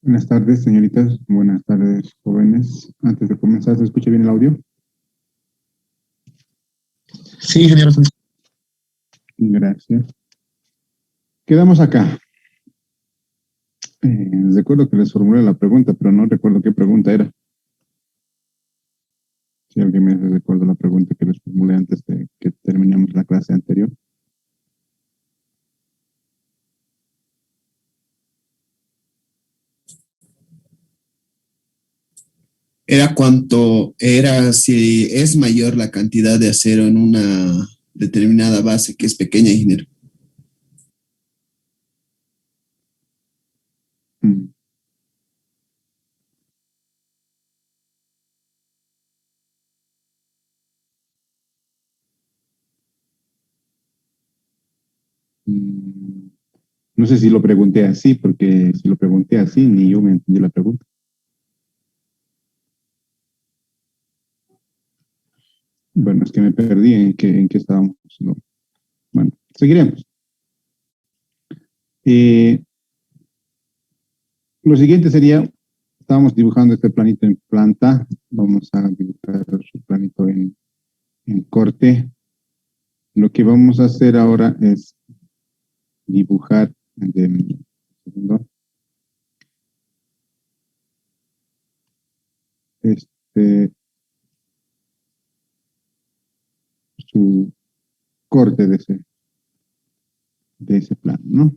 Buenas tardes, señoritas. Buenas tardes, jóvenes. Antes de comenzar, ¿se escucha bien el audio? Sí, ingeniero. Gracias. Quedamos acá. Recuerdo que les formulé la pregunta, pero no recuerdo qué pregunta era. Si alguien me recuerda la pregunta que les formulé antes de que terminemos la clase anterior. Era si es mayor la cantidad de acero en una determinada base que es pequeña, ingeniero. Mm. Mm. No sé si lo pregunté así, porque si lo pregunté así, ni yo me entendí la pregunta. Bueno, es que me perdí en qué estábamos. No. Bueno, seguiremos. Lo siguiente sería, estábamos dibujando este planito en planta, vamos a dibujar su planito en corte. Lo que vamos a hacer ahora es dibujar, segundo, este, su corte de ese plano, ¿no?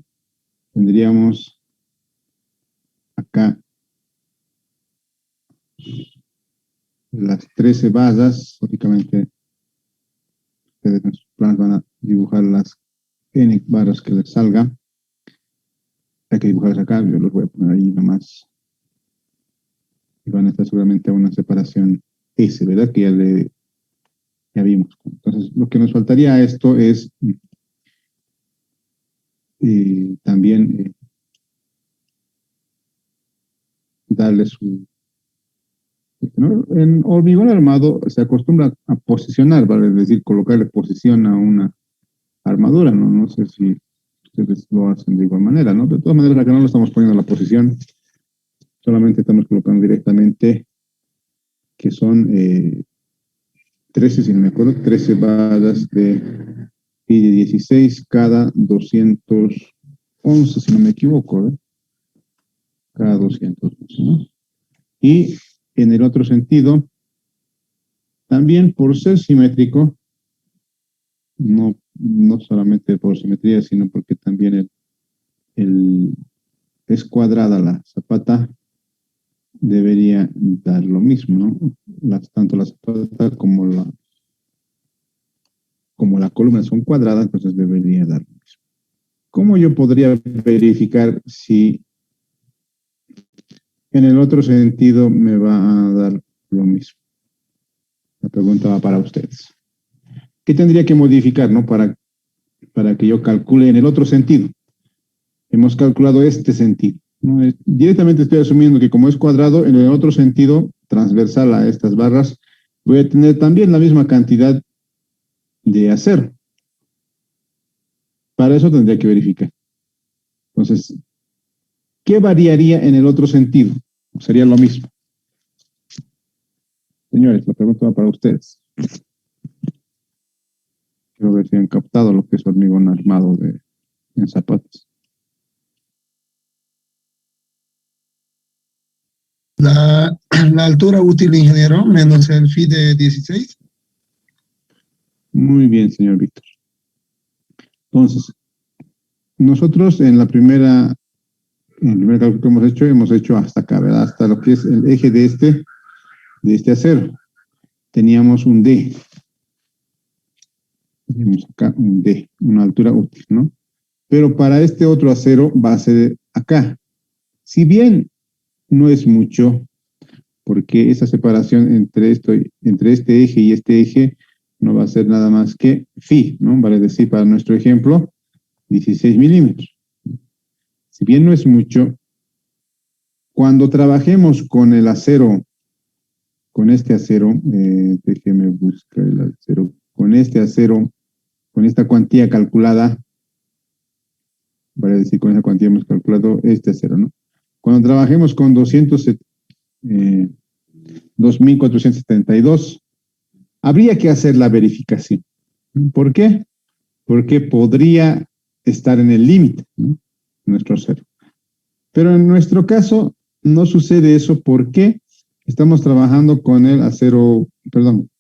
Tendríamos acá las 13 basas, lógicamente ustedes en sus planos van a dibujar las n barras que les salga. Hay que dibujarlas acá, yo los voy a poner ahí nomás. Y van a estar seguramente a una separación S, ¿verdad? Que ya vimos. Entonces, lo que nos faltaría a esto es también darle su... ¿no? En hormigón armado se acostumbra a posicionar, ¿vale? Es decir, colocarle posición a una armadura, ¿no? No sé si ustedes lo hacen de igual manera, ¿no? De todas maneras, acá no lo estamos poniendo la posición, solamente estamos colocando directamente que son 13, si no me acuerdo, 13 barras y de 16 cada 211, si no me equivoco, ¿eh? Cada 211, ¿no? Y en el otro sentido, también por ser simétrico, no solamente por simetría, sino porque también es cuadrada la zapata, debería dar lo mismo, ¿no? Tanto la zapata como la columna son cuadradas, entonces debería dar lo mismo. ¿Cómo yo podría verificar si en el otro sentido me va a dar lo mismo? La pregunta va para ustedes. ¿Qué tendría que modificar, no? Para que yo calcule en el otro sentido. Hemos calculado este sentido, ¿no? Directamente estoy asumiendo que como es cuadrado, en el otro sentido, transversal a estas barras, voy a tener también la misma cantidad de acero. Para eso tendría que verificar. Entonces, ¿qué variaría en el otro sentido? Sería lo mismo. Señores, la pregunta va para ustedes. Quiero ver si han captado lo que es hormigón armado en zapatos. La altura útil, ingeniero, menos el phi de 16. Muy bien, señor Víctor. Entonces, nosotros en el primer cálculo que hemos hecho hasta acá, ¿verdad? Hasta lo que es el eje de este acero. Teníamos un D. Tenemos acá un D, una altura útil, ¿no? Pero para este otro acero va a ser acá. Si bien no es mucho, porque esa separación entre este eje y este eje no va a ser nada más que phi, ¿no? Vale decir, para nuestro ejemplo, 16 milímetros. Si bien no es mucho, cuando trabajemos con el acero, con este acero, déjeme buscar el acero, con este acero, con esta cuantía calculada, vale decir, con esa cuantía hemos calculado este acero, ¿no? Cuando trabajemos con 2.472, habría que hacer la verificación. ¿Por qué? Porque podría estar en el límite, ¿no? Nuestro cero. Pero en nuestro caso no sucede eso porque estamos trabajando con el acero, perdón,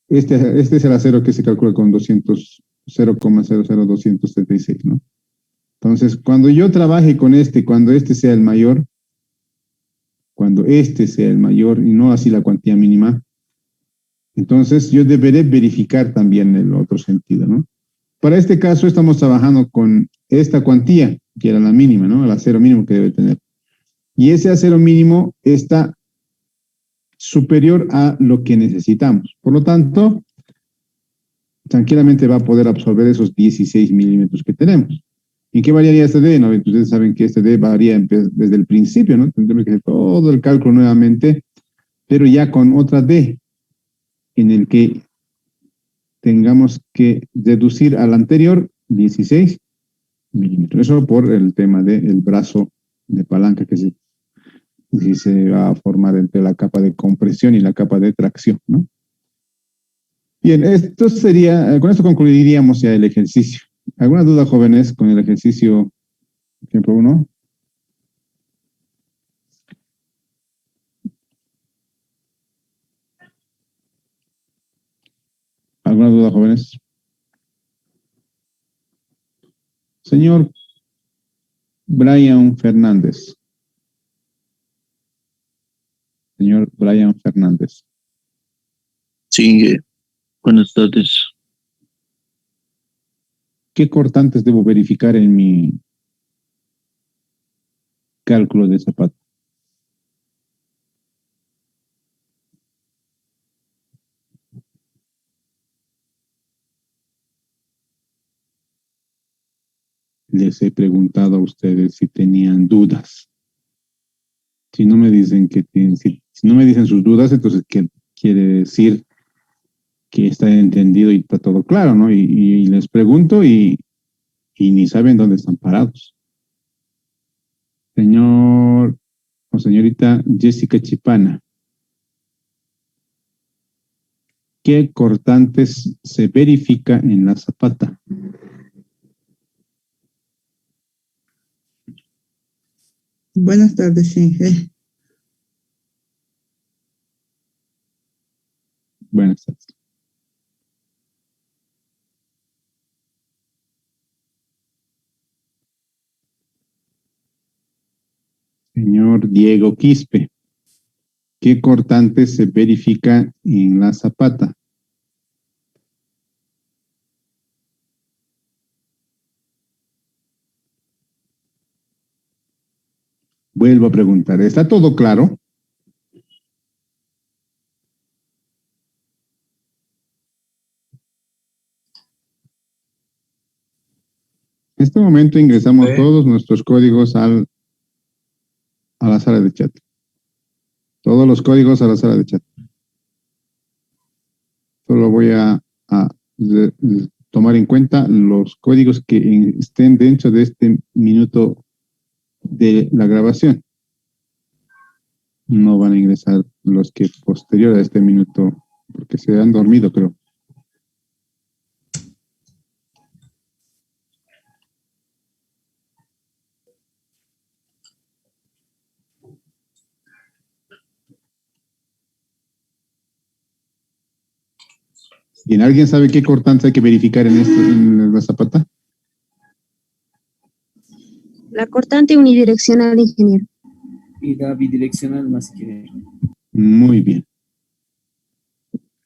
este es el acero que se calcula con 0,00236, ¿no? Entonces, cuando yo trabaje con cuando este sea el mayor, y no así la cuantía mínima, entonces yo deberé verificar también el otro sentido, ¿no? Para este caso estamos trabajando con esta cuantía, que era la mínima, ¿no? El acero mínimo que debe tener. Y ese acero mínimo está superior a lo que necesitamos. Por lo tanto, tranquilamente va a poder absorber esos 16 milímetros que tenemos. ¿En qué variaría este D? No, ustedes saben que este D varía desde el principio, ¿no? Tendremos que hacer todo el cálculo nuevamente, pero ya con otra D, en el que tengamos que deducir al anterior 16 milímetros. Eso por el tema del brazo de palanca que se va a formar entre la capa de compresión y la capa de tracción, ¿no? Bien, con esto concluiríamos ya el ejercicio. ¿Alguna duda, jóvenes, con el ejercicio, ejemplo 1? ¿Alguna duda, jóvenes? Señor Brian Fernández. Señor Brian Fernández. Sí, buenas tardes. ¿Qué cortantes debo verificar en mi cálculo de zapato? Les he preguntado a ustedes si tenían dudas. Si no me dicen si no me dicen sus dudas, entonces ¿qué quiere decir? Que está entendido y está todo claro, ¿no? Y les pregunto y ni saben dónde están parados. Señor o señorita Jessica Chipana, ¿qué cortantes se verifica en la zapata? Buenas tardes, Inge. Buenas tardes. Señor Diego Quispe, ¿qué cortante se verifica en la zapata? Vuelvo a preguntar, ¿está todo claro? En este momento ingresamos todos nuestros códigos a la sala de chat. Todos los códigos a la sala de chat. Solo voy a tomar en cuenta los códigos que estén dentro de este minuto de la grabación. No van a ingresar los que posterior a este minuto, porque se han dormido, creo. Bien, ¿alguien sabe qué cortantes hay que verificar en la zapata? La cortante unidireccional, ingeniero. Y la bidireccional más que... Muy bien.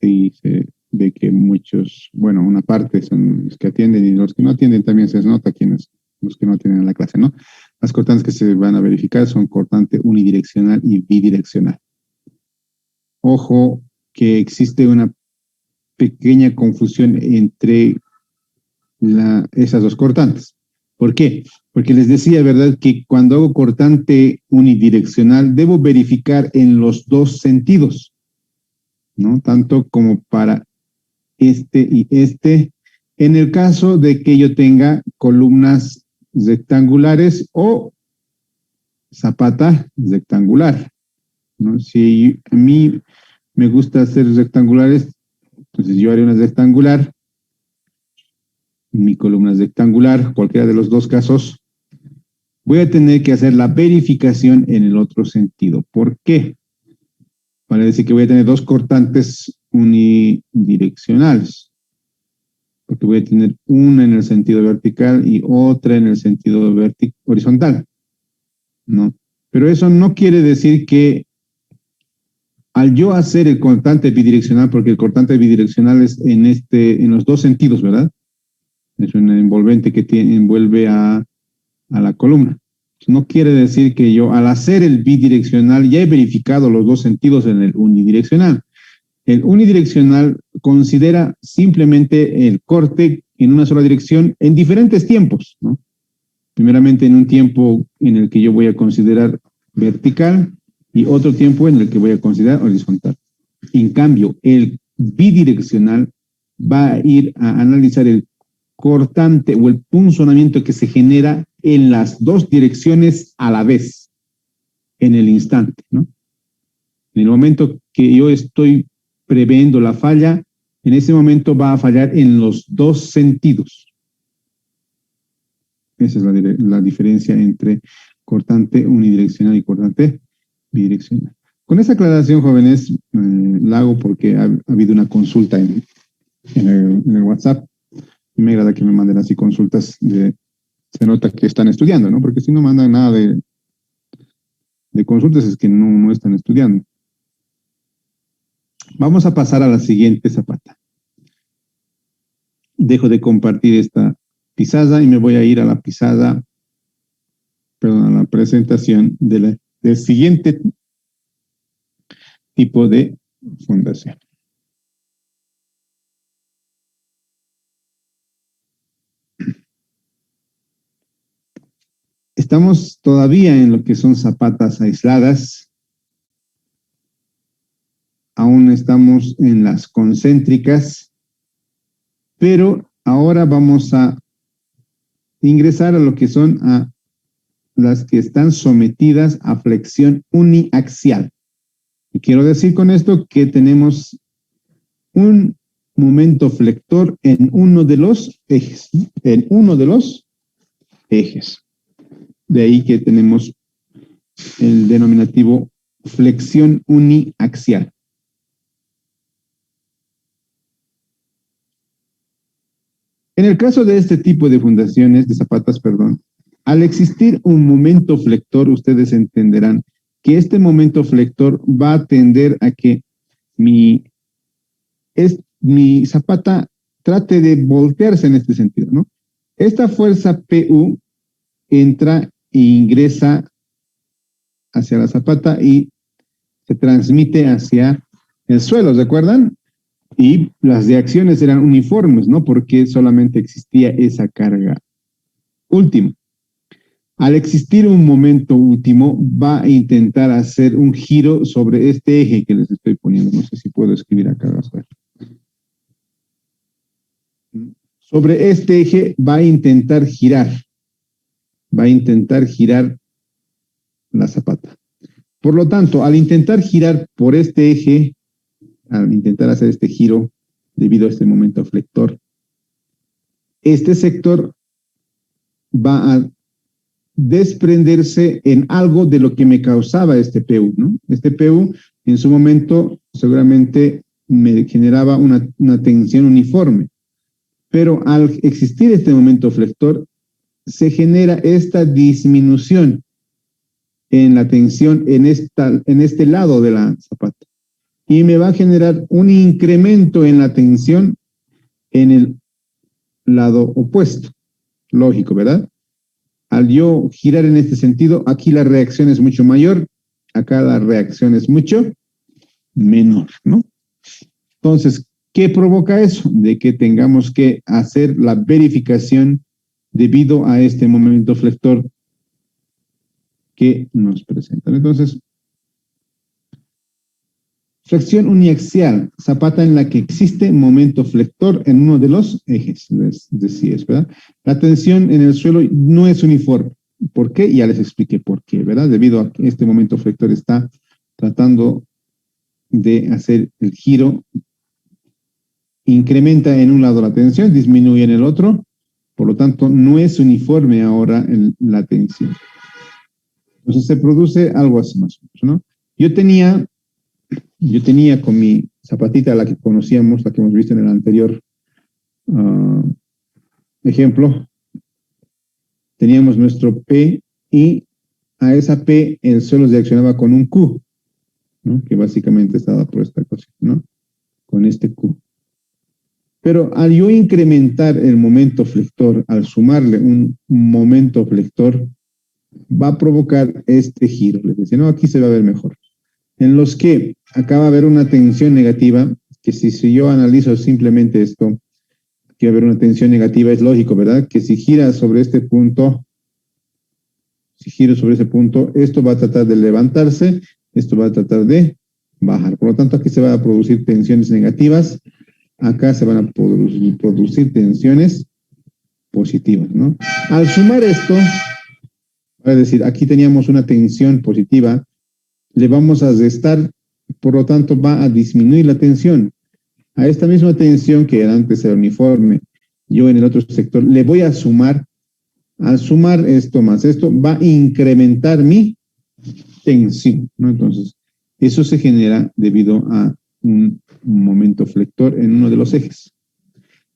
Y se ve que muchos, bueno, una parte son los que atienden y los que no atienden también se nota los que no atienden la clase, ¿no? Las cortantes que se van a verificar son cortante unidireccional y bidireccional. Ojo que existe una pequeña confusión entre esas dos cortantes. ¿Por qué? Porque les decía, ¿verdad?, que cuando hago cortante unidireccional debo verificar en los dos sentidos, ¿no? Tanto como para este y este, en el caso de que yo tenga columnas rectangulares o zapata rectangular, ¿no? Si a mí me gusta hacer rectangulares, entonces yo haré una rectangular, mi columna es rectangular, cualquiera de los dos casos. Voy a tener que hacer la verificación en el otro sentido. ¿Por qué? Vale decir que voy a tener dos cortantes unidireccionales, porque voy a tener una en el sentido vertical y otra en el sentido horizontal, ¿no? Pero eso no quiere decir que al yo hacer el cortante bidireccional, porque el cortante bidireccional es en los dos sentidos, ¿verdad? Es un envolvente que envuelve a la columna. No quiere decir que yo al hacer el bidireccional ya he verificado los dos sentidos en el unidireccional. El unidireccional considera simplemente el corte en una sola dirección en diferentes tiempos, ¿no? Primeramente en un tiempo en el que yo voy a considerar vertical y otro tiempo en el que voy a considerar horizontal. En cambio, el bidireccional va a ir a analizar el cortante o el punzonamiento que se genera en las dos direcciones a la vez, en el instante, ¿no? En el momento que yo estoy previendo la falla, en ese momento va a fallar en los dos sentidos. Esa es la diferencia entre cortante unidireccional y cortante bidireccional. Con esa aclaración, jóvenes, la hago porque ha habido una consulta en el WhatsApp y me agrada que me manden así consultas. Se nota que están estudiando, ¿no? Porque si no mandan nada de consultas es que no están estudiando. Vamos a pasar a la siguiente zapata. Dejo de compartir esta pizarra y me voy a ir a la pizarra, perdón, a la presentación del siguiente tipo de fundación. Estamos todavía en lo que son zapatas aisladas. Aún estamos en las concéntricas, pero ahora vamos a ingresar a lo que son a las que están sometidas a flexión uniaxial. Y quiero decir con esto que tenemos un momento flector en uno de los ejes, ¿no? En uno de los ejes. De ahí que tenemos el denominativo flexión uniaxial. En el caso de este tipo de fundaciones, de zapatas, perdón, al existir un momento flector, ustedes entenderán que este momento flector va a tender a que mi zapata trate de voltearse en este sentido, ¿no? Esta fuerza PU entra e ingresa hacia la zapata y se transmite hacia el suelo, ¿recuerdan? Y las reacciones eran uniformes, ¿no? Porque solamente existía esa carga última. Al existir un momento último, va a intentar hacer un giro sobre este eje que les estoy poniendo. No sé si puedo escribir acá. Sobre este eje va a intentar girar. Va a intentar girar la zapata. Por lo tanto, al intentar girar por este eje, al intentar hacer este giro debido a este momento flector, este sector va a desprenderse en algo de lo que me causaba este PU, ¿no? Este PU en su momento seguramente me generaba una tensión uniforme, pero al existir este momento flector se genera esta disminución en la tensión en este lado de la zapata y me va a generar un incremento en la tensión en el lado opuesto. Lógico, ¿verdad? Al yo girar en este sentido, aquí la reacción es mucho mayor, acá la reacción es mucho menor, ¿no? Entonces, ¿qué provoca eso? De que tengamos que hacer la verificación debido a este momento flector que nos presentan. Entonces, flexión uniaxial, zapata en la que existe momento flector en uno de los ejes, les decía, ¿verdad? La tensión en el suelo no es uniforme. ¿Por qué? Ya les expliqué por qué, B, ¿verdad? Debido a que este momento flector está tratando de hacer el giro, incrementa en un lado la tensión, disminuye en el otro, por lo tanto no es uniforme ahora la tensión. Entonces se produce algo así más o menos, ¿no? Yo tenía con mi zapatita, la que conocíamos, la que hemos visto en el anterior ejemplo, teníamos nuestro P y a esa P el suelo se accionaba con un Q, ¿no? Que básicamente estaba por esta cosa, ¿no? Con este Q. Pero al yo incrementar el momento flector, al sumarle un momento flector, va a provocar este giro. Les decía, no, aquí se va a ver mejor. En los que acá va a haber una tensión negativa, que si yo analizo simplemente esto, que va a haber una tensión negativa, es lógico, ¿verdad? Que si gira sobre este punto, si giro sobre ese punto, esto va a tratar de levantarse, esto va a tratar de bajar. Por lo tanto, aquí se van a producir tensiones negativas, acá se van a producir tensiones positivas, ¿no? Al sumar esto, es decir, aquí teníamos una tensión positiva, le vamos a restar, por lo tanto va a disminuir la tensión. A esta misma tensión que antes era uniforme, yo en el otro sector le voy a sumar. Al sumar esto más esto, va a incrementar mi tensión, ¿no? Entonces, eso se genera debido a un momento flector en uno de los ejes.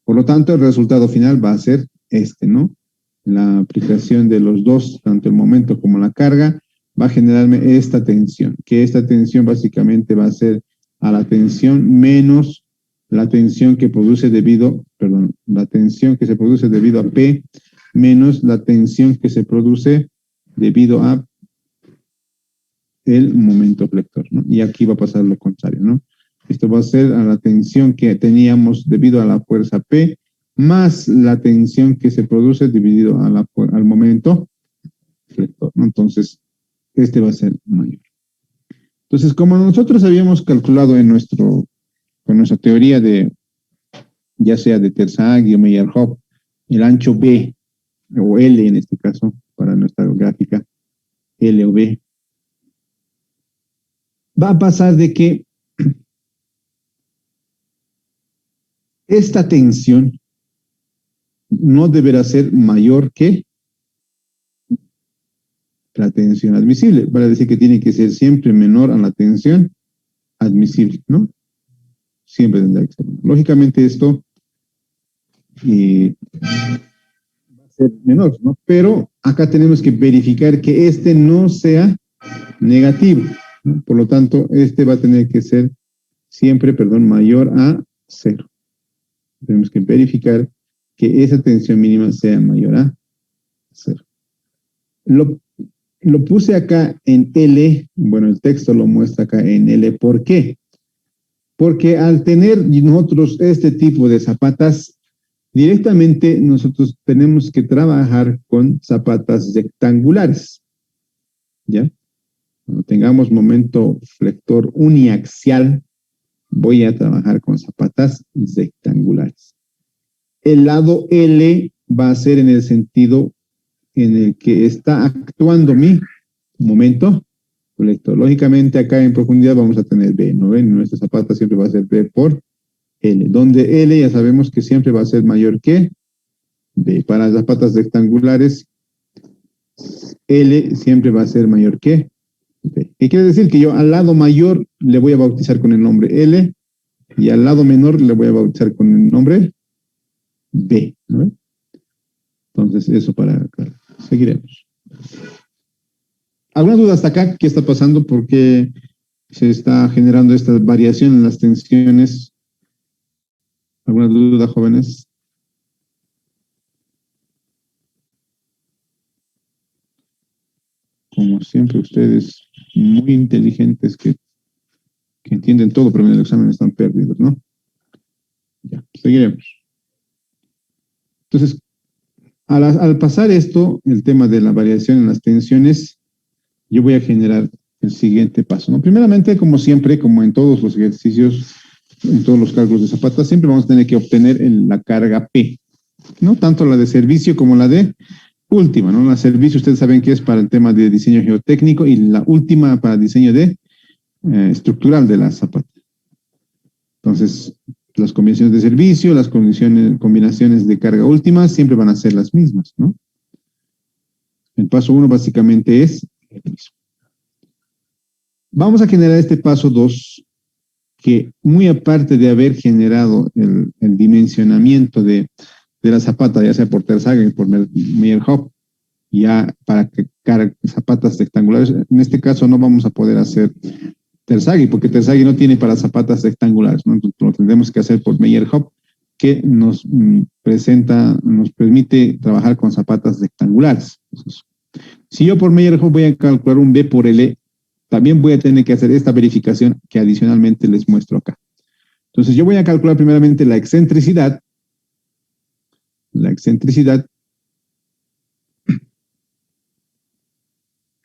Por lo tanto, el resultado final va a ser este, ¿no? La aplicación de los dos, tanto el momento como la carga, va a generarme esta tensión, que esta tensión básicamente va a ser a la tensión menos la tensión que produce la tensión que se produce debido a P menos la tensión que se produce debido a el momento flector, ¿no? Y aquí va a pasar lo contrario, ¿no? Esto va a ser a la tensión que teníamos debido a la fuerza P más la tensión que se produce dividido al momento flector, ¿no? Entonces, este va a ser mayor. Entonces, como nosotros habíamos calculado con nuestra teoría ya sea de Terzaghi o Meyerhoff, el ancho B, o L en este caso, para nuestra gráfica, L o B, va a pasar de que esta tensión no deberá ser mayor que la tensión admisible. Vale decir que tiene que ser siempre menor a la tensión admisible, ¿no? Siempre tendrá que ser menor. Lógicamente esto va a ser menor, ¿no? Pero acá tenemos que verificar que este no sea negativo, ¿no? Por lo tanto, este va a tener que ser siempre, mayor a 0. Tenemos que verificar que esa tensión mínima sea mayor a 0. Lo puse acá en L, bueno, el texto lo muestra acá en L. ¿Por qué? Porque al tener nosotros este tipo de zapatas, directamente nosotros tenemos que trabajar con zapatas rectangulares, ¿ya? Cuando tengamos momento flector uniaxial, voy a trabajar con zapatas rectangulares. El lado L va a ser en el sentido en el que está actuando mi momento flector. Lógicamente acá en profundidad vamos a tener B, ¿no ven? Nuestra zapata siempre va a ser B por L, donde L ya sabemos que siempre va a ser mayor que B. Para las zapatas rectangulares, L siempre va a ser mayor que B. ¿Qué quiere decir? Que yo al lado mayor le voy a bautizar con el nombre L y al lado menor le voy a bautizar con el nombre B, ¿no ven? Entonces, eso para acá. Seguiremos. ¿Alguna duda hasta acá? ¿Qué está pasando? ¿Por qué se está generando esta variación en las tensiones? ¿Alguna duda, jóvenes? Como siempre, ustedes muy inteligentes que entienden todo, pero en el examen están perdidos, ¿no? Ya, seguiremos. Entonces, al pasar esto, el tema de la variación en las tensiones, yo voy a generar el siguiente paso, ¿no? Primeramente, como siempre, como en todos los ejercicios, en todos los cálculos de zapata, siempre vamos a tener que obtener la carga P, ¿no? Tanto la de servicio como la de última, ¿no? La servicio, ustedes saben que es para el tema de diseño geotécnico y la última para diseño de estructural de la zapata. Entonces, las combinaciones de servicio, las combinaciones de carga última siempre van a ser las mismas, ¿no? El paso 1 básicamente es el mismo. Vamos a generar este paso 2, que muy aparte de haber generado el dimensionamiento de la zapata, ya sea por Terzaghi y por Meyerhoff, ya para zapatas rectangulares, en este caso no vamos a poder hacer Terzaghi, porque Terzaghi no tiene para zapatas rectangulares, ¿no? Entonces, lo tendremos que hacer por Meyerhoff, que nos permite trabajar con zapatas rectangulares. Entonces, si yo por Meyerhoff voy a calcular un B por L, también voy a tener que hacer esta verificación que adicionalmente les muestro acá. Entonces, yo voy a calcular primeramente la excentricidad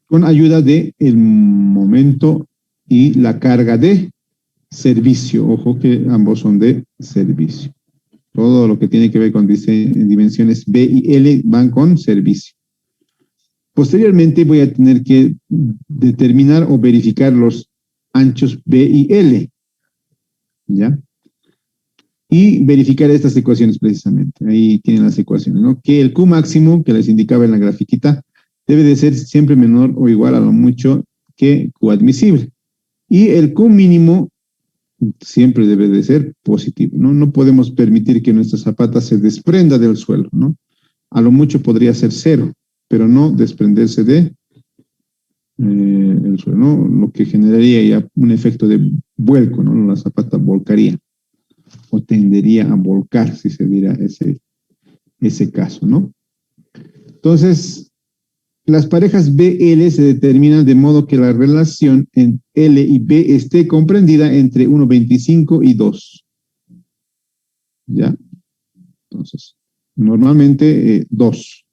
con ayuda de el momento y la carga de servicio. Ojo que ambos son de servicio. Todo lo que tiene que ver con dimensiones B y L van con servicio. Posteriormente voy a tener que determinar o verificar los anchos B y L. ¿Ya? Y verificar estas ecuaciones precisamente. Ahí tienen las ecuaciones, ¿no? Que el Q máximo, que les indicaba en la grafiquita, debe de ser siempre menor o igual a lo mucho que Q admisible. Y el Q mínimo siempre debe de ser positivo, ¿no? No podemos permitir que nuestra zapata se desprenda del suelo, ¿no? A lo mucho podría ser 0, pero no desprenderse de el suelo, ¿no? Lo que generaría ya un efecto de vuelco, ¿no? La zapata volcaría o tendería a volcar, si se diera ese caso, ¿no? Entonces, las parejas BL se determinan de modo que la relación en L y B esté comprendida entre 1,25 y 2. ¿Ya? Entonces, normalmente 2.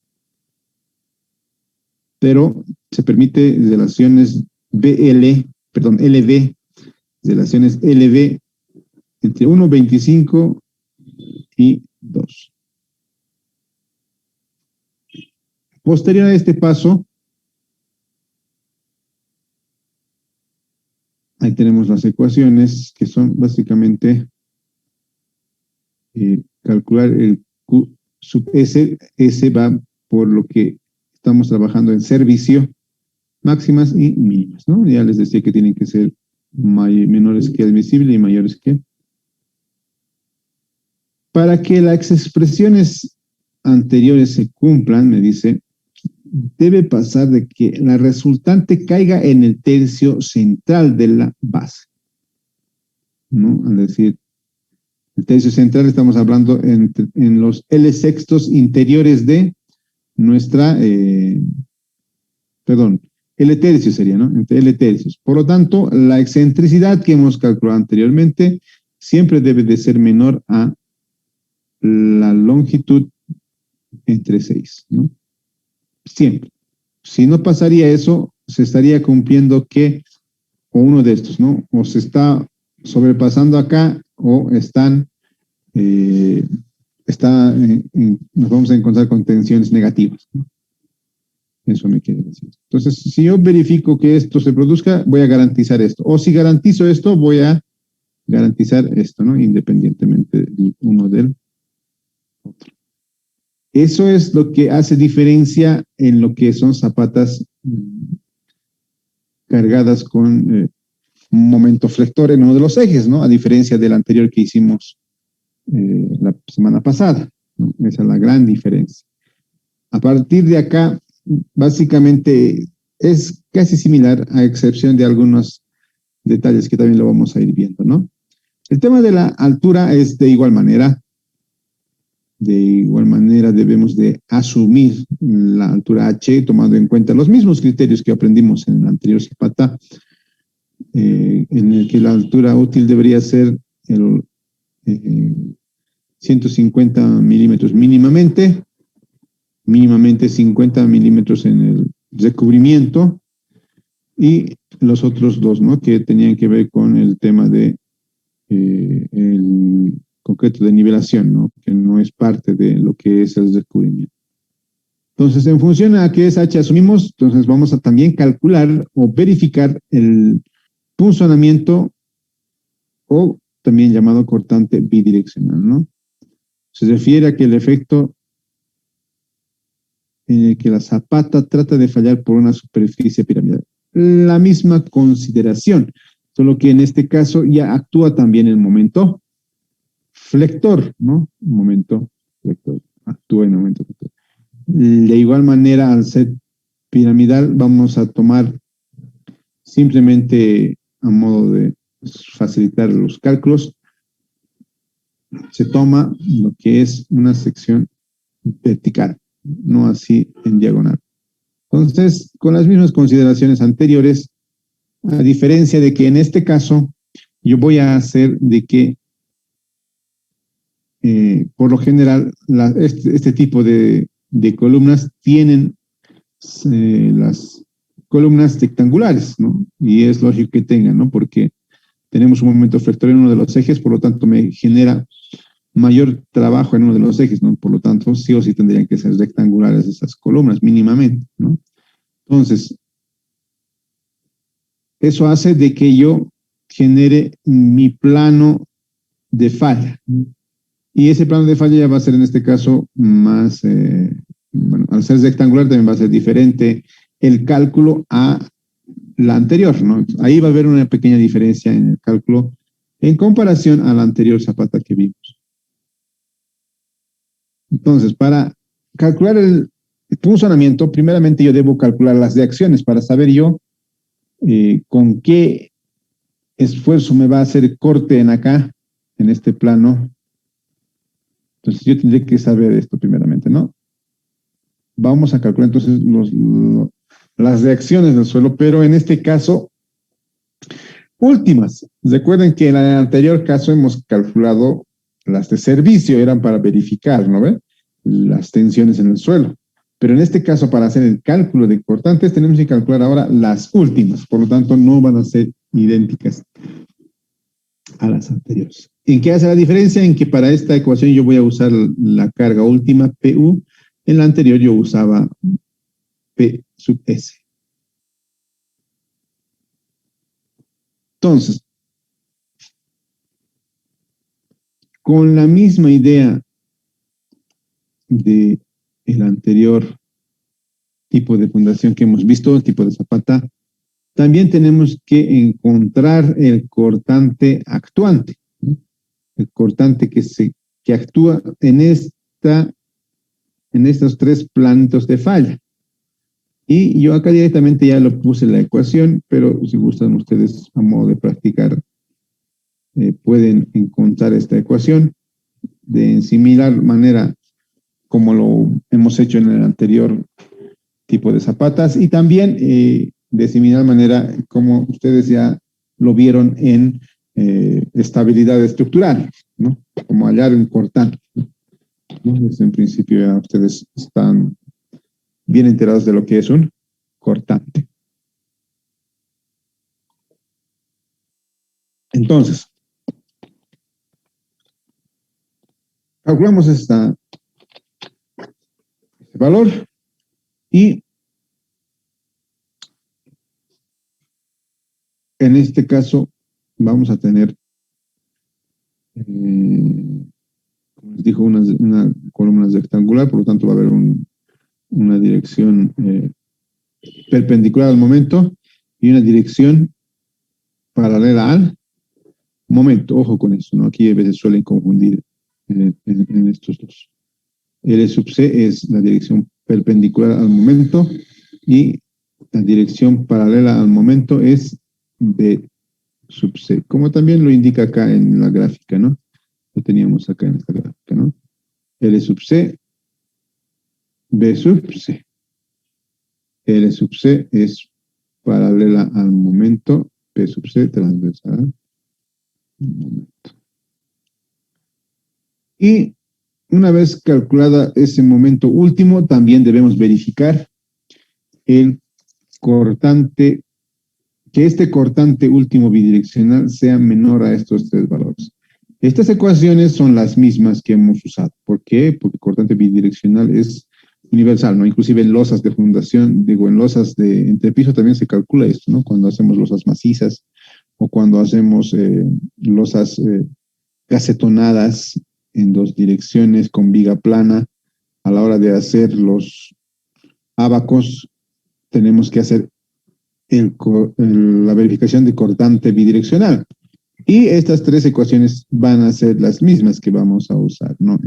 Pero se permite relaciones LB, relaciones LB entre 1,25 y 2. Posterior a este paso, ahí tenemos las ecuaciones que son básicamente calcular el Q sub S. S va por lo que estamos trabajando en servicio, máximas y mínimas, ¿no? Ya les decía que tienen que ser menores que admisible y mayores que. Para que las expresiones anteriores se cumplan, me dice, debe pasar de que la resultante caiga en el tercio central de la base, ¿no? Al decir, el tercio central estamos hablando en los L sextos interiores de nuestra, L tercios sería, ¿no? Entre L tercios. Por lo tanto, la excentricidad que hemos calculado anteriormente siempre debe de ser menor a la longitud entre 6, ¿no? Siempre. Si no pasaría eso, se estaría cumpliendo que, o uno de estos, ¿no? O se está sobrepasando acá, o nos vamos a encontrar con tensiones negativas, ¿no? Eso me quiere decir. Entonces, si yo verifico que esto se produzca, voy a garantizar esto. O si garantizo esto, voy a garantizar esto, ¿no? Independientemente uno del otro. Eso es lo que hace diferencia en lo que son zapatas cargadas con un momento flector en uno de los ejes, ¿no? A diferencia del anterior que hicimos la semana pasada, ¿no? Esa es la gran diferencia. A partir de acá, básicamente es casi similar, a excepción de algunos detalles que también lo vamos a ir viendo, ¿no? El tema de la altura es de igual manera. De igual manera debemos de asumir la altura H tomando en cuenta los mismos criterios que aprendimos en la anterior zapata, en el que la altura útil debería ser el 150 milímetros mínimamente 50 milímetros en el recubrimiento y los otros dos, ¿no? Que tenían que ver con el tema de el concreto de nivelación, ¿no? Que no es parte de lo que es el recubrimiento. Entonces, en función a qué es H asumimos, entonces vamos a también calcular o verificar el punzonamiento o también llamado cortante bidireccional, ¿no? Se refiere a que el efecto en el que la zapata trata de fallar por una superficie piramidal. La misma consideración, solo que en este caso ya actúa también el momento flector, ¿no? Momento flector, actúa en el momento flector. De igual manera, al ser piramidal, vamos a tomar simplemente a modo de facilitar los cálculos, se toma lo que es una sección vertical, no así en diagonal. Entonces, con las mismas consideraciones anteriores, a diferencia de que en este caso yo voy a hacer de que por lo general este tipo de columnas tienen las columnas rectangulares, ¿no? Y es lógico que tengan, ¿no? Porque tenemos un momento flector en uno de los ejes, por lo tanto me genera mayor trabajo en uno de los ejes, ¿no? Por lo tanto, sí o sí tendrían que ser rectangulares esas columnas, mínimamente, ¿no? Entonces, eso hace de que yo genere mi plano de falla. Y ese plano de falla ya va a ser en este caso más, bueno, al ser rectangular también va a ser diferente el cálculo a la anterior, ¿no? Ahí va a haber una pequeña diferencia en el cálculo en comparación a la anterior zapata que vimos. Entonces, para calcular el punzonamiento, primeramente yo debo calcular las reacciones para saber yo con qué esfuerzo me va a hacer corte en acá, en este plano. Entonces yo tendré que saber esto primeramente, ¿no? Vamos a calcular entonces las reacciones del suelo, pero en este caso, últimas. Recuerden que en el anterior caso hemos calculado las de servicio, eran para verificar, ¿no ven? Las tensiones en el suelo. Pero en este caso, para hacer el cálculo de cortantes, tenemos que calcular ahora las últimas. Por lo tanto, no van a ser idénticas a las anteriores. ¿En qué hace la diferencia? En que para esta ecuación yo voy a usar la carga última, PU. En la anterior yo usaba P sub S. Entonces, con la misma idea de el anterior tipo de fundación que hemos visto, el tipo de zapata, también tenemos que encontrar el cortante actuante, ¿no? El cortante que actúa en estos tres planitos de falla. Y yo acá directamente ya lo puse en la ecuación, pero si gustan ustedes a modo de practicar, pueden encontrar esta ecuación de similar manera como lo hemos hecho en el anterior tipo de zapatas y también de similar manera como ustedes ya lo vieron en estabilidad estructural, ¿no? Como hallar un cortante, ¿no? Desde en principio ya ustedes están bien enterados de lo que es un cortante. Entonces, calculamos este valor y en este caso vamos a tener, como les dijo, una columna rectangular, por lo tanto va a haber una dirección perpendicular al momento y una dirección paralela al momento. Ojo con eso, ¿no? Aquí a veces suelen confundir en estos dos. L sub C es la dirección perpendicular al momento y la dirección paralela al momento es B sub C, como también lo indica acá en la gráfica, ¿no? Lo teníamos acá en esta gráfica, ¿no? L sub C, B sub C. L sub C es paralela al momento, P sub C transversal al momento. Y una vez calculada ese momento último, también debemos verificar el cortante, que este cortante último bidireccional sea menor a estos tres valores. Estas ecuaciones son las mismas que hemos usado. ¿Por qué? Porque cortante bidireccional es universal, ¿no? Inclusive en losas de fundación, digo, en losas de entrepiso también se calcula esto, ¿no? Cuando hacemos losas macizas o cuando hacemos losas gacetonadas en dos direcciones con viga plana, a la hora de hacer los ábacos, tenemos que hacer la verificación de cortante bidireccional. Y estas tres ecuaciones van a ser las mismas que vamos a usar, ¿no?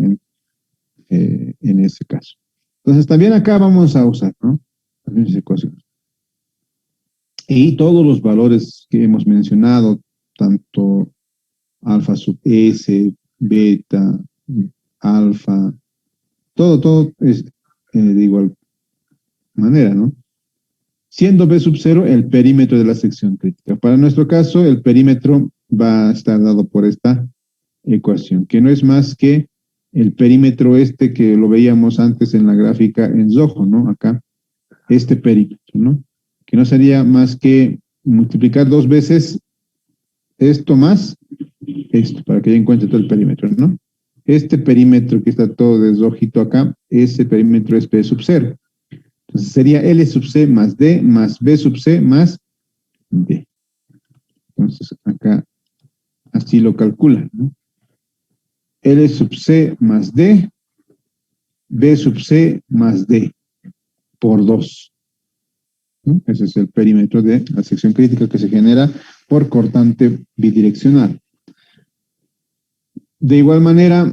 En ese caso. Entonces, también acá vamos a usar, ¿no? Las mismas ecuaciones. Y todos los valores que hemos mencionado, tanto alfa sub S, beta, alfa, todo es de igual manera, ¿no? Siendo B sub 0 el perímetro de la sección crítica. Para nuestro caso, el perímetro va a estar dado por esta ecuación, que no es más que el perímetro este que lo veíamos antes en la gráfica en rojo, ¿no? Acá, este perímetro, ¿no? Que no sería más que multiplicar 2 veces esto más esto, para que ya encuentre todo el perímetro, ¿no? Este perímetro que está todo de rojito acá, ese perímetro es P sub 0. Entonces sería L sub C más D más B sub C más D. Entonces acá así lo calculan, ¿no? L sub C más D, B sub C más D por 2. ¿No? Ese es el perímetro de la sección crítica que se genera por cortante bidireccional. De igual manera,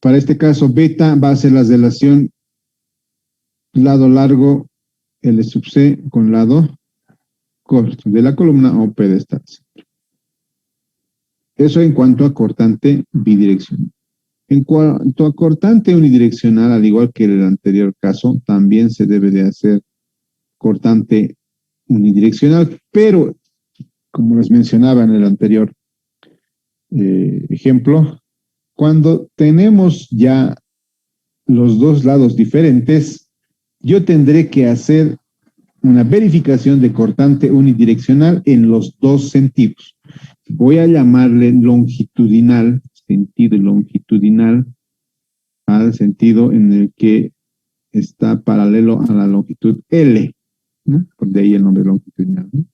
para este caso, beta va a ser la relación lado largo L sub C con lado corto de la columna o pedestal. Eso en cuanto a cortante bidireccional. En cuanto a cortante unidireccional, al igual que en el anterior caso, también se debe de hacer cortante unidireccional, pero como les mencionaba en el anterior ejemplo, cuando tenemos ya los dos lados diferentes, yo tendré que hacer una verificación de cortante unidireccional en los dos sentidos. Voy a llamarle longitudinal, sentido longitudinal, al sentido en el que está paralelo a la longitud L, ¿no? Por de ahí el nombre longitudinal, ¿no?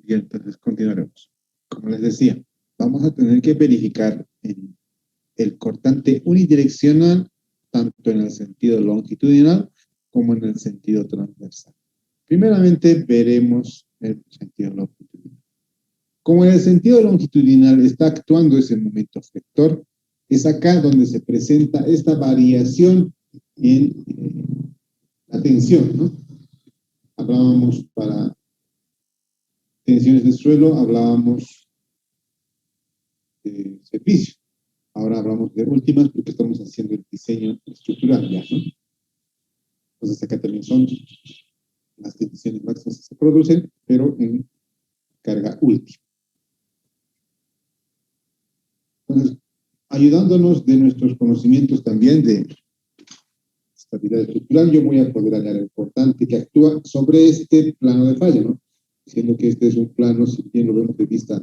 Bien, entonces continuaremos. Como les decía, vamos a tener que verificar el cortante unidireccional, tanto en el sentido longitudinal como en el sentido transversal. Primeramente veremos el sentido longitudinal. Como en el sentido longitudinal está actuando ese momento flector, es acá donde se presenta esta variación en la tensión, ¿no? Hablábamos para tensiones de suelo, hablábamos de servicio. Ahora hablamos de últimas porque estamos haciendo el diseño estructural ya, ¿no? Entonces acá también son las tensiones máximas que se producen, pero en carga última. Entonces, ayudándonos de nuestros conocimientos también de estabilidad estructural, yo voy a poder hallar el cortante que actúa sobre este plano de falla, ¿no? Siendo que este es un plano, si bien lo vemos de vista,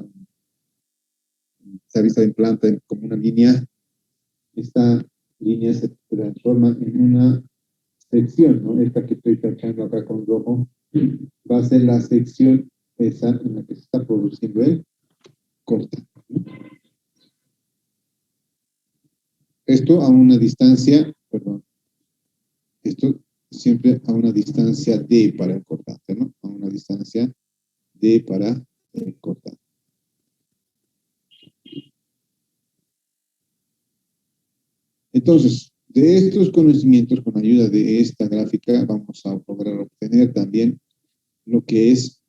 esta vista en planta como una línea, esta línea se transforma en una sección, ¿no? Esta que estoy tachando acá con rojo, va a ser la sección esa en la que se está produciendo el cortante, ¿no? Esto a una distancia, perdón, esto siempre a una distancia D para el cortante, ¿no? A una distancia D para el cortante. Entonces, de estos conocimientos, con ayuda de esta gráfica, vamos a poder obtener también lo que es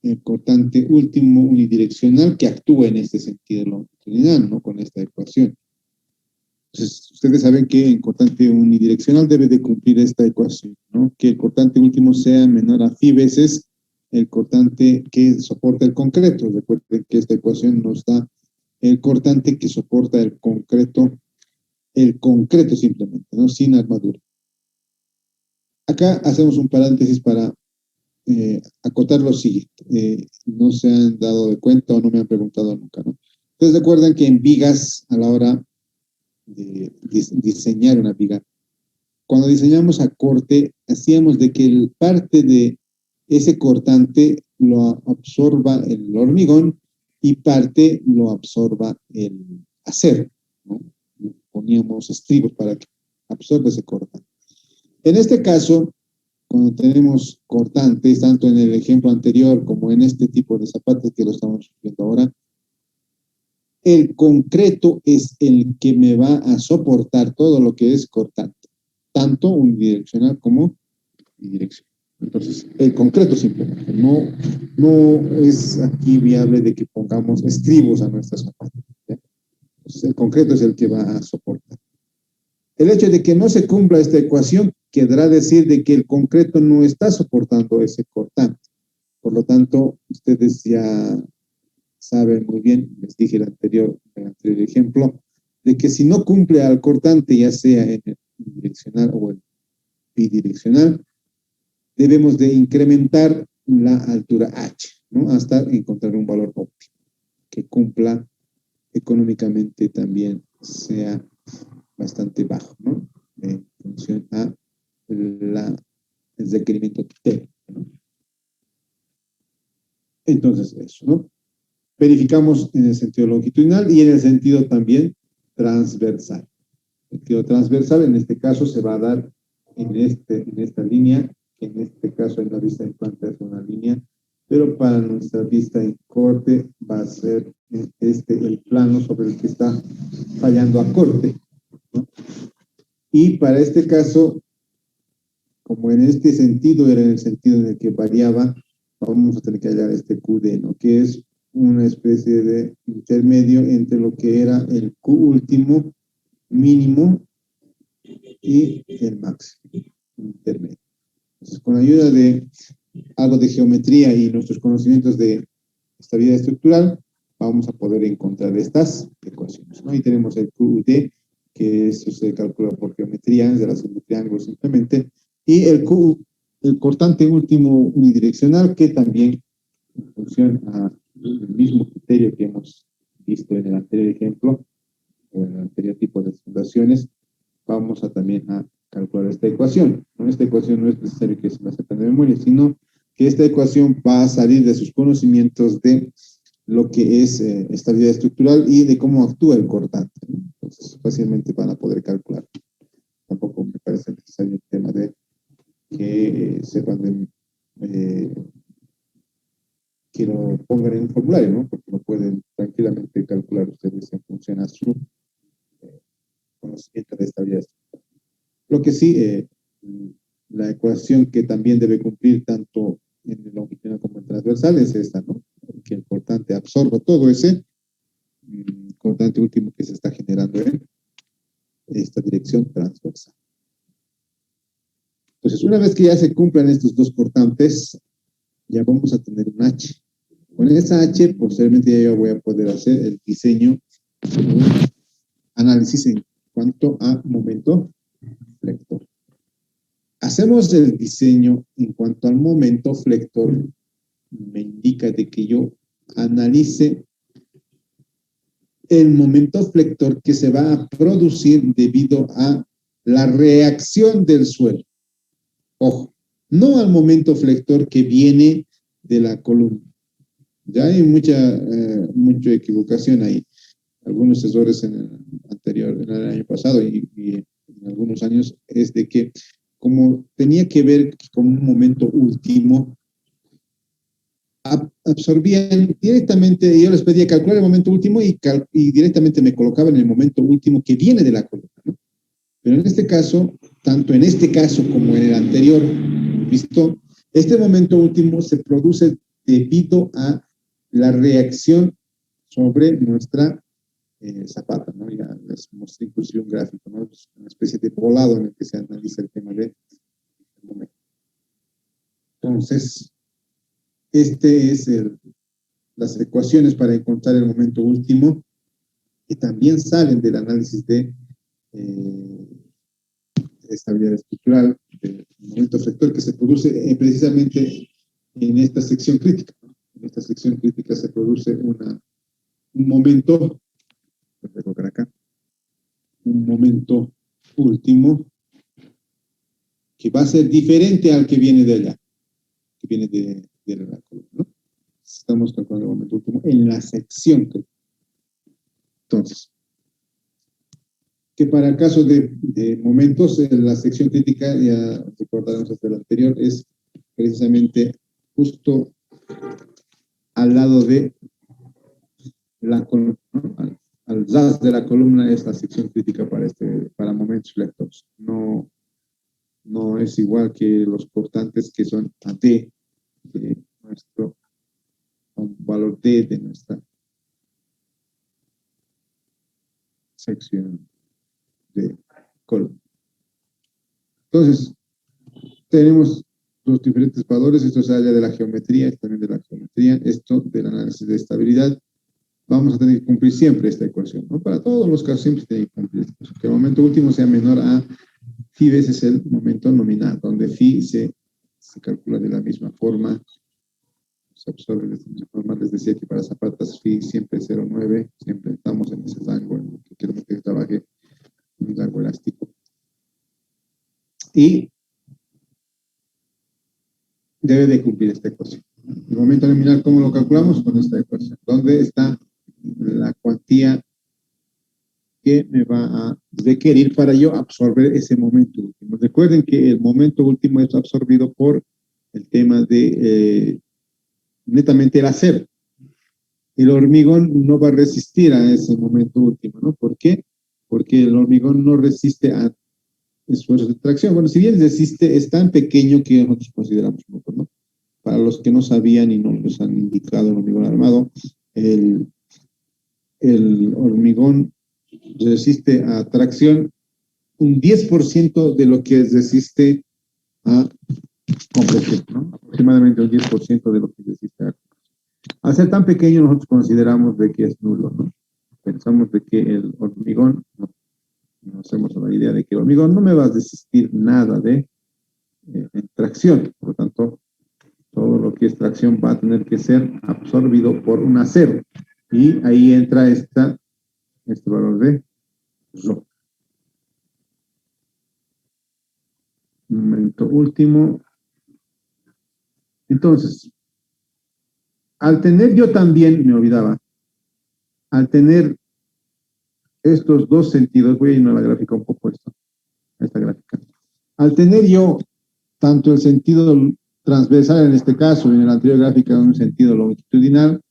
el cortante último unidireccional que actúa en este sentido longitudinal, ¿no? Con esta ecuación. Entonces, ustedes saben que en cortante unidireccional debe de cumplir esta ecuación, ¿no? Que el cortante último sea menor a phi veces el cortante que soporta el concreto. Recuerden que esta ecuación nos da el cortante que soporta el concreto simplemente, ¿no? Sin armadura. Acá hacemos un paréntesis para acotar lo siguiente. No se han dado de cuenta o no me han preguntado nunca, ¿no? Entonces recuerden que en vigas, a la hora de diseñar una viga, cuando diseñamos a corte, hacíamos de que el parte de ese cortante lo absorba el hormigón y parte lo absorba el acero, ¿no? Poníamos estribos para que absorba ese cortante. En este caso, cuando tenemos cortantes, tanto en el ejemplo anterior como en este tipo de zapatos que lo estamos viendo ahora, el concreto es el que me va a soportar todo lo que es cortante, tanto unidireccional como bidireccional. Entonces, el concreto simplemente, no es aquí viable de que pongamos estribos a nuestras zapatas, ¿ya? Entonces, el concreto es el que va a soportar. El hecho de que no se cumpla esta ecuación querrá decir de que el concreto no está soportando ese cortante. Por lo tanto, ustedes ya saben muy bien, les dije en el anterior ejemplo, de que si no cumple al cortante, ya sea en el direccional o el bidireccional, debemos de incrementar la altura H, ¿no? Hasta encontrar un valor óptimo que cumpla económicamente también sea bastante bajo, ¿no? En función a el requerimiento técnico, ¿no? Entonces, eso, ¿no? Verificamos en el sentido longitudinal y en el sentido también transversal. El sentido transversal, en este caso, se va a dar en esta línea, que en este caso en la vista en planta es una línea, pero para nuestra vista en corte va a ser el plano sobre el que está fallando a corte, ¿no? Y para este caso, como en este sentido era en el sentido en el que variaba, vamos a tener que hallar este QD, ¿no? Que es una especie de intermedio entre lo que era el Q último mínimo y el máximo intermedio. Entonces, con ayuda de algo de geometría y nuestros conocimientos de estabilidad estructural, vamos a poder encontrar estas ecuaciones, ¿no? Ahí tenemos el QUT, que eso se calcula por geometría, es de la serie de triángulos simplemente, y el cortante último unidireccional, que también en función al mismo criterio que hemos visto en el anterior ejemplo, o en el anterior tipo de fundaciones, vamos a también a calcular esta ecuación. ¿No? Esta ecuación no es necesario que se la sepan de memoria, sino que esta ecuación va a salir de sus conocimientos de lo que es estabilidad estructural y de cómo actúa el cortante, ¿no? Entonces, fácilmente van a poder calcular. Tampoco me parece necesario el tema de que sepan que lo pongan en un formulario, ¿no? Porque lo pueden tranquilamente calcular ustedes en función a su conocimiento de estabilidad estructural. Lo que sí, la ecuación que también debe cumplir tanto en el longitudinal como en transversal es esta, ¿no? Que el cortante absorba todo ese cortante último que se está generando en esta dirección transversal. Entonces, una vez que ya se cumplan estos dos cortantes, ya vamos a tener un H. Con esa H, posteriormente ya yo voy a poder hacer el diseño, análisis en cuanto a momento flector. Hacemos el diseño en cuanto al momento flector, me indica de que yo analice el momento flector que se va a producir debido a la reacción del suelo. Ojo, no al momento flector que viene de la columna. Ya hay mucha equivocación ahí. Algunos errores en el año pasado y en algunos años es de que como tenía que ver con un momento último, absorbían directamente, yo les pedía calcular el momento último y directamente me colocaban en el momento último que viene de la columna, ¿no? Pero en este caso, tanto en este caso como en el anterior, ¿visto? Este momento último se produce debido a la reacción sobre nuestra zapata, ¿no? Ya les mostré inclusive un gráfico, ¿no? Es una especie de volado en el que se analiza el tema del momento. Entonces, este es las ecuaciones para encontrar el momento último que también salen del análisis de estabilidad estructural, del momento flector que se produce precisamente en esta sección crítica, ¿no? En esta sección crítica se produce un momento, voy a colocar acá, un momento último que va a ser diferente al que viene de allá, que viene de la columna, ¿no? Estamos calculando el momento último en la sección crítica. Entonces, que para el caso de momentos, en la sección crítica, ya recordaremos hasta el anterior, es precisamente justo al lado de la columna, ¿no? Al ras de la columna es la sección crítica para momentos flectores. No es igual que los cortantes que son a D de nuestro, un valor D de nuestra sección de columna. Entonces, tenemos los diferentes valores, esto se habla de la geometría, esto también de la geometría, esto del análisis de estabilidad. Vamos a tener que cumplir siempre esta ecuación, ¿no? Para todos los casos siempre se tiene que cumplir esta ecuación. Que el momento último sea menor a phi veces el momento nominal, donde phi se calcula de la misma forma, se absorbe de la misma forma. Les decía que para zapatas phi siempre es 0,9, siempre estamos en ese rango, en el que quiero que trabaje un rango elástico. Y debe de cumplir esta ecuación. El momento nominal, ¿cómo lo calculamos? Con esta ecuación. ¿Dónde está la cuantía que me va a requerir para yo absorber ese momento último? Recuerden que el momento último es absorbido por el tema de netamente el acero. El hormigón no va a resistir a ese momento último, ¿no? ¿Por qué? Porque el hormigón no resiste a esfuerzos de tracción. Bueno, si bien resiste, es tan pequeño que nosotros consideramos poco, ¿no? Para los que no sabían y no les han indicado el hormigón armado, el hormigón resiste a tracción un 10% de lo que resiste a compresión, ¿no? Aproximadamente un 10% de lo que resiste a compresión. Al ser tan pequeño, nosotros consideramos de que es nulo, ¿no? Pensamos de que el hormigón, no, nos hacemos la idea de que el hormigón no me va a resistir nada de tracción, por lo tanto, todo lo que es tracción va a tener que ser absorbido por un acero. Y ahí entra este valor de Rho. Momento último Entonces, al tener yo también, me olvidaba, al tener estos dos sentidos, voy a ir a la gráfica un poco esta gráfica. Al tener yo tanto el sentido transversal en este caso, y en la anterior gráfica un sentido longitudinal,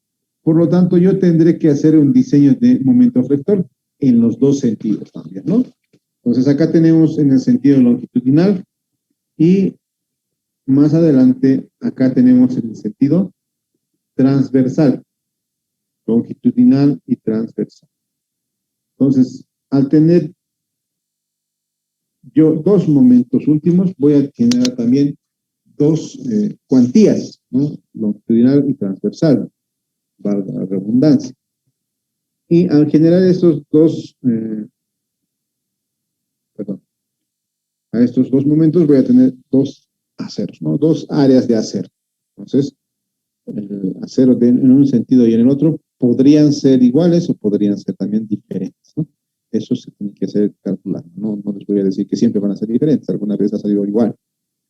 por lo tanto yo tendré que hacer un diseño de momento flector en los dos sentidos también, ¿no? Entonces acá tenemos en el sentido longitudinal y más adelante acá tenemos en el sentido transversal, longitudinal y transversal. Entonces, al tener yo dos momentos últimos, voy a generar también dos cuantías, ¿no? Longitudinal y transversal, valga la redundancia. Y al generar estos dos, a estos dos momentos voy a tener dos aceros, ¿no? Dos áreas de acero. Entonces, el acero en un sentido y en el otro podrían ser iguales o podrían ser también diferentes, ¿no? Eso se tiene que hacer calculando. No les voy a decir que siempre van a ser diferentes. Alguna vez ha salido igual.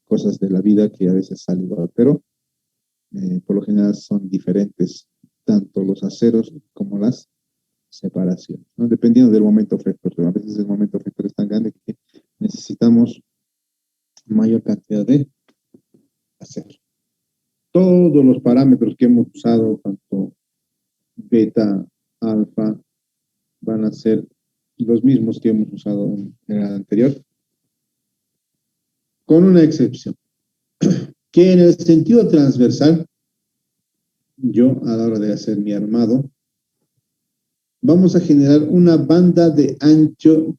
Cosas de la vida que a veces salen igual, pero por lo general son diferentes tanto los aceros como las separaciones, ¿no? Dependiendo del momento flector. A veces el momento flector es tan grande que necesitamos mayor cantidad de acero. Todos los parámetros que hemos usado, tanto beta, alfa, van a ser los mismos que hemos usado en el anterior, con una excepción, que en el sentido transversal, yo a la hora de hacer mi armado, vamos a generar una banda de ancho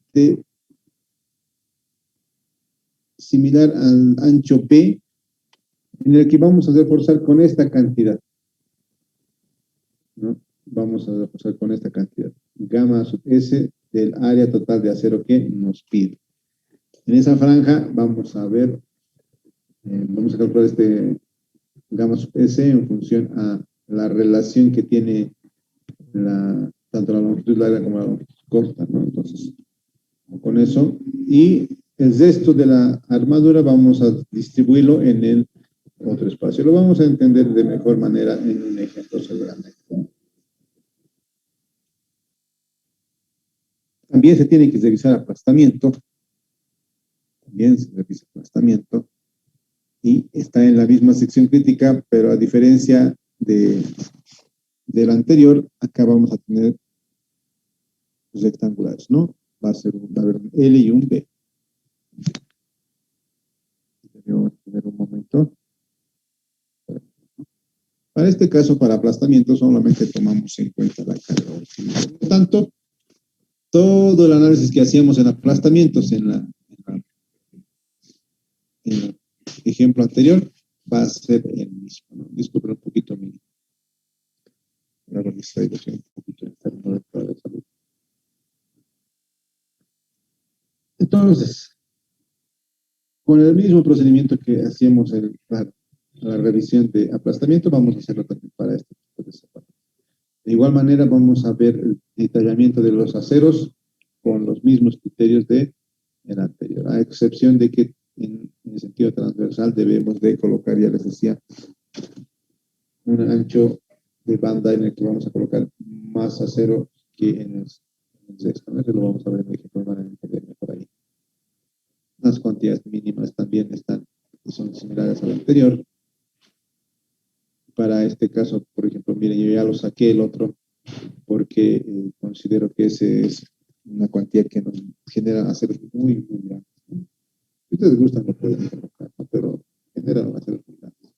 similar al ancho P, en el que vamos a reforzar con esta cantidad, ¿no? Vamos a reforzar con esta cantidad, gamma sub S del área total de acero que nos pide. En esa franja vamos a ver, vamos a calcular este gamma sub S en función a la relación que tiene tanto la longitud larga como la longitud corta, ¿no? Entonces, con eso, y el resto de la armadura vamos a distribuirlo en el otro espacio. Lo vamos a entender de mejor manera en un ejemplo seguramente. También se tiene que revisar aplastamiento. También se revisa aplastamiento. Y está en la misma sección crítica, pero a diferencia del anterior, acá vamos a tener rectangulares, ¿no? Va a haber un L y un B. Debemos tener un momento. Para este caso, para aplastamiento, solamente tomamos en cuenta la carga. Por lo tanto, todo el análisis que hacíamos en aplastamientos en el ejemplo anterior va a ser el mismo, ¿no? Disculpen un poquito la distracción, un poquito enfermo de salud. Entonces, con el mismo procedimiento que hacíamos en la revisión de aplastamiento, vamos a hacerlo también para este tipo de separación. De igual manera, vamos a ver el detallamiento de los aceros con los mismos criterios del anterior, a excepción de que en el sentido transversal debemos de colocar, ya les decía, un ancho de banda en el que vamos a colocar más acero que en el resto, ¿no? Eso lo vamos a ver en el ejemplo, van a entender por ahí. Las cuantías mínimas también son similares al anterior. Para este caso, por ejemplo, miren, yo ya lo saqué el otro porque considero que ese es una cuantía que nos genera aceros muy, muy grandes, ¿no? Si ustedes gustan, lo pueden colocar, ¿no? Pero generan aceros muy grandes.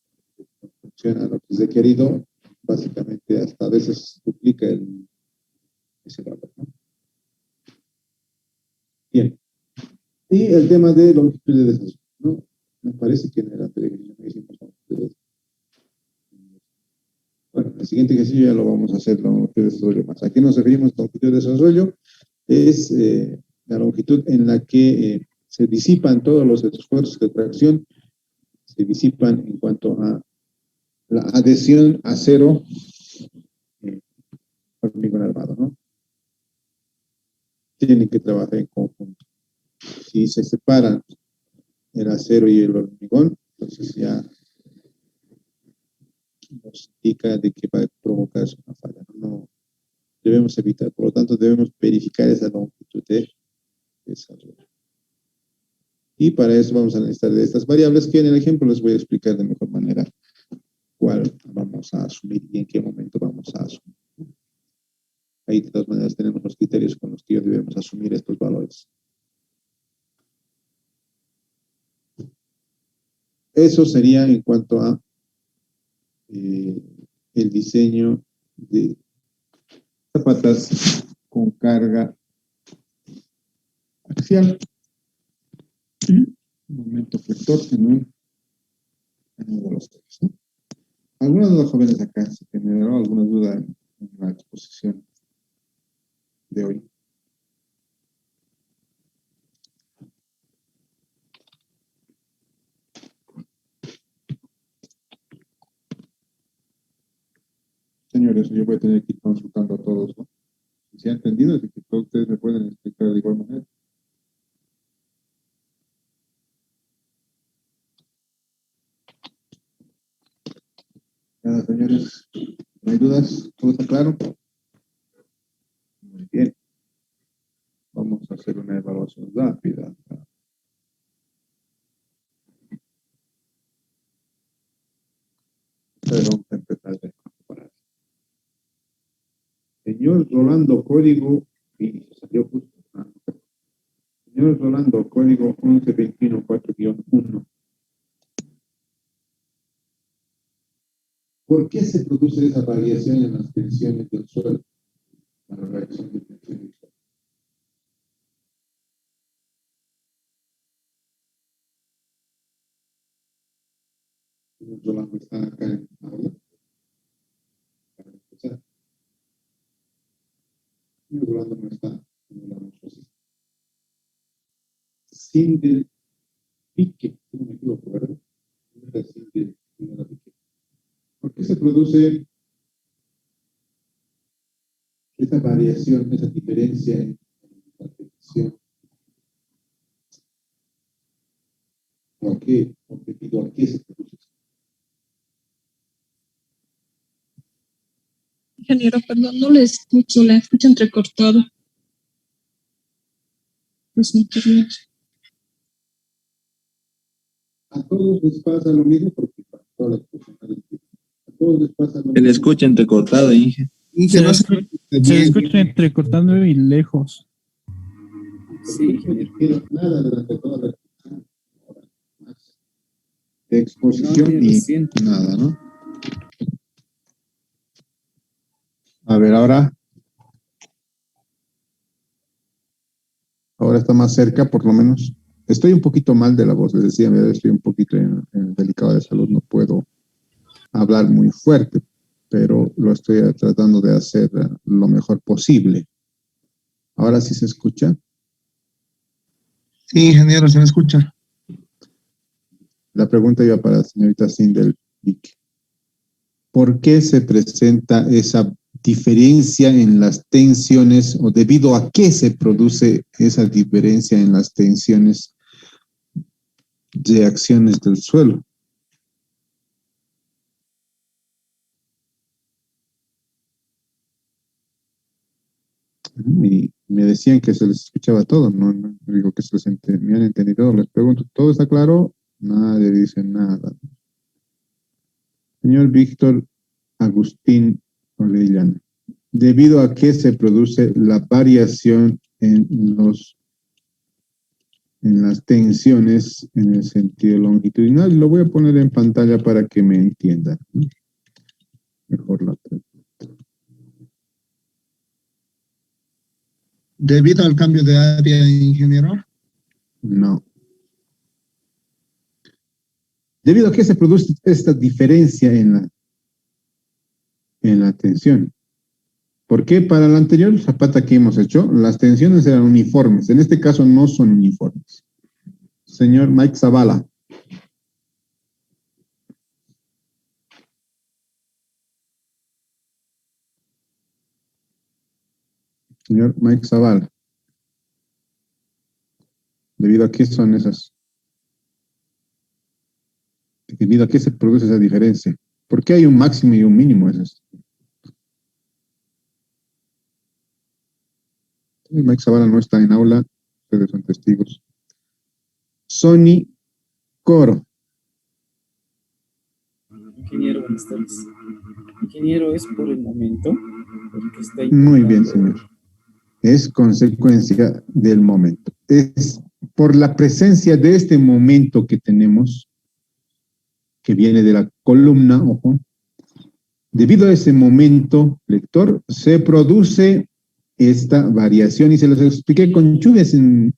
Funciona lo que es requerido, básicamente hasta a veces duplica ese valor, ¿no? Bien. Y el tema de longitud de desarrollo, ¿no? Me parece que en el anterior hicimos longitud de desarrollo. Bueno, el siguiente ejercicio ya lo vamos a hacer, la longitud de desarrollo más. ¿A qué nos referimos con longitud de desarrollo? Es la longitud en la que se disipan todos los esfuerzos de tracción, se disipan en cuanto a la adhesión a cero hormigón armado, ¿no? Tienen que trabajar en conjunto. Si se separan el acero y el hormigón, entonces ya nos indica de que va a provocarse una falla. No debemos evitar, por lo tanto debemos verificar esa longitud de esa rueda. Y para eso vamos a necesitar de estas variables que en el ejemplo les voy a explicar de mejor manera cuál vamos a asumir y en qué momento vamos a asumir. Ahí de todas maneras tenemos los criterios con los que debemos asumir estos valores. Eso sería en cuanto a el diseño de zapatas con carga axial. Momento flector en uno de los tres, ¿no? Algunas de los jóvenes acá se generó alguna duda en la exposición de hoy. Señores, yo voy a tener que ir consultando a todos, ¿no? Si se ha entendido, es que todos ustedes me pueden explicar de igual manera. Nada, señores, ¿no hay dudas? ¿Todo está claro? Muy bien. Vamos a hacer una evaluación rápida. Pero vamos a empezar de comparar. Señor Rolando, código, y salió justo. Señor Rolando, código 11214-1. ¿Por qué se produce esa variación en las tensiones del suelo? La reacción de tensión del suelo. Señor Rolando está acá en aula. Para empezar. Señor Rolando no está en la demostración. Sin del pique, si no me equivoco, ¿verdad? No era sin del pique. ¿Por qué se produce esa variación, esa diferencia en la tensión? ¿O qué? ¿Debido a qué se produce? Ingeniero, perdón, no le escucho entrecortado. Pues internet. A todos les pasa lo mismo porque para todas las personas a todos les pasa lo Se le mismo. escucha entrecortado, Inge. Inge, no se Se escucha entrecortando y lejos. Sí, no dijeron nada durante toda la de exposición No, y siento. nada, ¿no? A ver, ahora está más cerca, por lo menos. Estoy un poquito mal de la voz, les decía, estoy un poquito delicado de salud, no puedo hablar muy fuerte, pero lo estoy tratando de hacer lo mejor posible. Ahora sí se escucha. Sí, ingeniero, se me escucha. La pregunta iba para la señorita Sindel. ¿Por qué se presenta esa diferencia en las tensiones o debido a qué se produce esa diferencia en las tensiones de acciones del suelo? Y me decían que se les escuchaba todo, no digo que se les me han entendido, les pregunto, ¿todo está claro? Nadie dice nada. Señor Víctor Agustín Orellana, ¿debido a qué se produce la variación en las tensiones en el sentido longitudinal? Lo voy a poner en pantalla para que me entiendan. Mejor la pregunta. Debido al cambio de área, ingeniero. No. ¿Debido a qué se produce esta diferencia en la tensión? Porque para la anterior zapata que hemos hecho, las tensiones eran uniformes. En este caso no son uniformes. Señor Mike Zavala. Señor Mike Zavala. ¿Debido a qué son esas? ¿Debido a qué se produce esa diferencia? ¿Por qué hay un máximo y un mínimo? Mike Zavala no está en aula, ustedes son testigos. Sony Coro. Ingeniero, buenas tardes. Ingeniero, es por el momento. Porque está Muy bien, señor. Es consecuencia del momento. Es por la presencia de este momento que tenemos, que viene de la columna, ojo, debido a ese momento, lector, se produce esta variación, y se los expliqué con Chudes en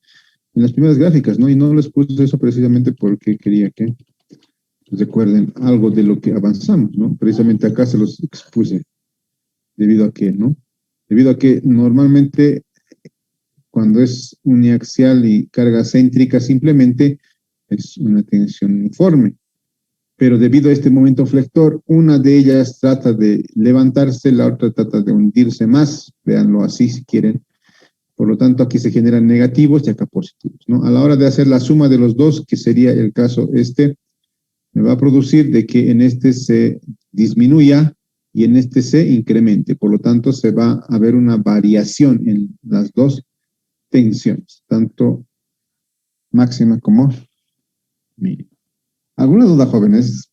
las primeras gráficas, ¿no? Y no les puse eso precisamente porque quería que recuerden algo de lo que avanzamos, ¿no? Precisamente acá se los expuse. ¿Debido a qué, no? Debido a que normalmente cuando es uniaxial y carga céntrica simplemente es una tensión uniforme. Pero debido a este momento flector, una de ellas trata de levantarse, la otra trata de hundirse más, véanlo así si quieren. Por lo tanto, aquí se generan negativos y acá positivos, ¿no? A la hora de hacer la suma de los dos, que sería el caso me va a producir de que en este se disminuya y en este se incremente. Por lo tanto, se va a ver una variación en las dos tensiones, tanto máxima como mínima. ¿Alguna duda, jóvenes?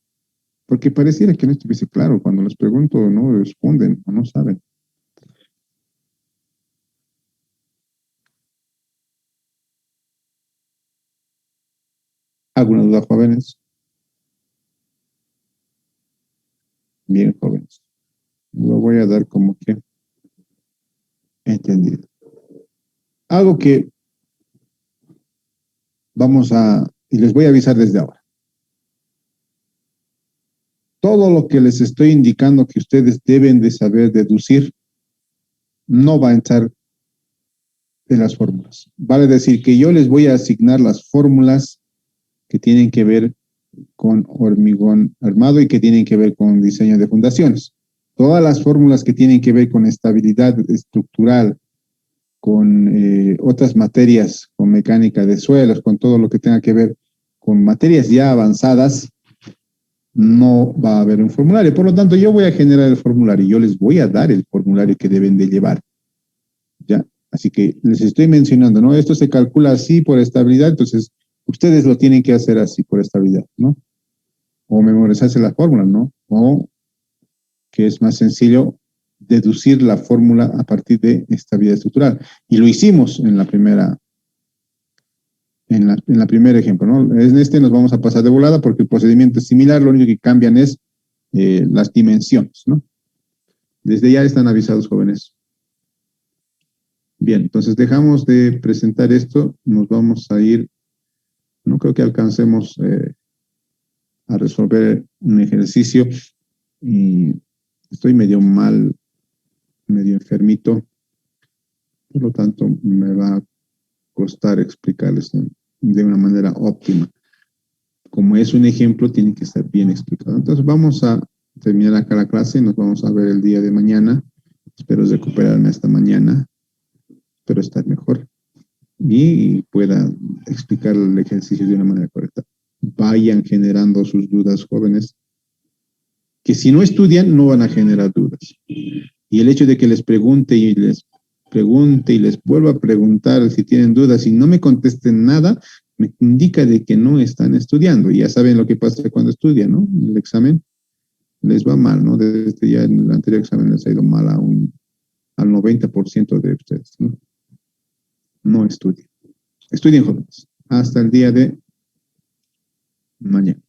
Porque pareciera que no estuviese claro. Cuando les pregunto, no responden o no saben. ¿Alguna duda, jóvenes? Bien, jóvenes. Lo voy a dar como que entendido. Algo que y les voy a avisar desde ahora. Todo lo que les estoy indicando que ustedes deben de saber deducir no va a entrar en las fórmulas. Vale decir que yo les voy a asignar las fórmulas que tienen que ver con hormigón armado y que tienen que ver con diseño de fundaciones. Todas las fórmulas que tienen que ver con estabilidad estructural, con otras materias, con mecánica de suelos, con todo lo que tenga que ver con materias ya avanzadas, no va a haber un formulario. Por lo tanto, yo voy a generar el formulario. Yo les voy a dar el formulario que deben de llevar. ¿Ya? Así que les estoy mencionando, ¿no? Esto se calcula así por estabilidad, entonces ustedes lo tienen que hacer así por estabilidad, ¿no? O memorizarse la fórmula, ¿no? O, que es más sencillo, deducir la fórmula a partir de estabilidad estructural. Y lo hicimos en la primera ejemplo, ¿no? En este nos vamos a pasar de volada porque el procedimiento es similar, lo único que cambian es las dimensiones, ¿no? Desde ya están avisados, jóvenes. Bien, entonces dejamos de presentar esto, nos vamos a ir, no creo que alcancemos a resolver un ejercicio y estoy medio mal, medio enfermito, por lo tanto me va a costar explicarles de una manera óptima. Como es un ejemplo, tiene que estar bien explicado. Entonces vamos a terminar acá la clase, nos vamos a ver el día de mañana. Espero recuperarme hasta mañana, espero estar mejor y pueda explicar el ejercicio de una manera correcta. Vayan generando sus dudas, jóvenes, que si no estudian no van a generar dudas. Y el hecho de que les pregunte y les vuelva a preguntar si tienen dudas y no me contesten nada, me indica de que no están estudiando. Y ya saben lo que pasa cuando estudian, ¿no? El examen les va mal, ¿no? Desde ya en el anterior examen les ha ido mal al 90% de ustedes, ¿no? No estudien. Estudien, jóvenes. Hasta el día de mañana.